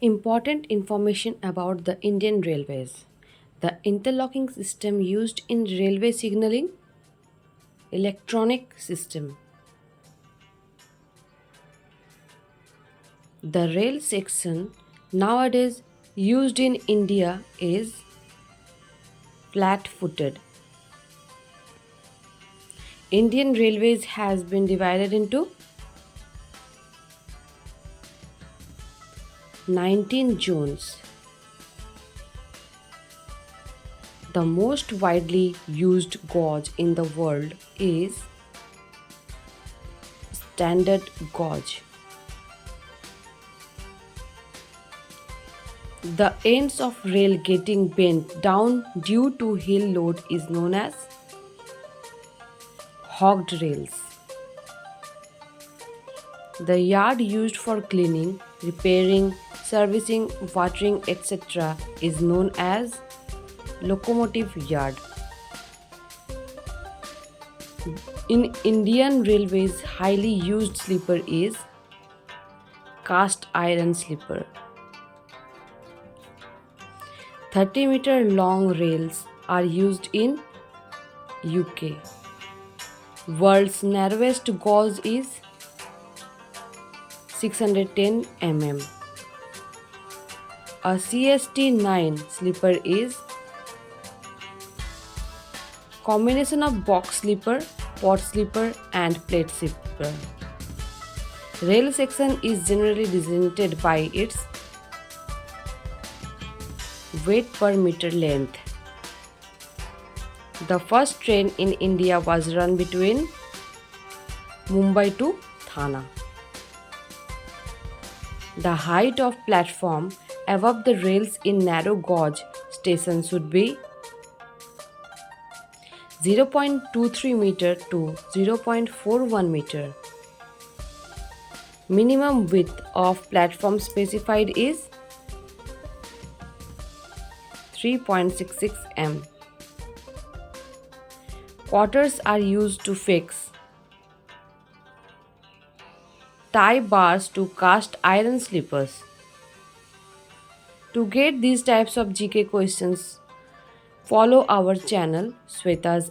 Important information about the Indian Railways. The interlocking system used in railway signaling, electronic system. The rail section nowadays used in India is flat footed. Indian Railways has been divided into 19 zones. The most widely used gauge in the world is standard gauge. The ends of rail getting bent down due to hill load is known as hogged rails. The yard used for cleaning, repairing, servicing, watering, etc. is known as locomotive yard. In Indian Railways, highly used sleeper is cast iron sleeper. 30-meter long rails are used in UK. World's narrowest gauge is 610 mm. A CST-9 sleeper is combination of box sleeper, pot sleeper and plate sleeper. Rail section is generally designated by its weight per meter length. The first train in India was run between Mumbai to Thane. The height of platform above the rails in narrow gauge station should be 0.23 meter to 0.41 meter. Minimum width of platform specified is 3.66 m. Quarters are used to fix tie bars to cast iron sleepers. To get these types of GK questions, follow our channel Sweta's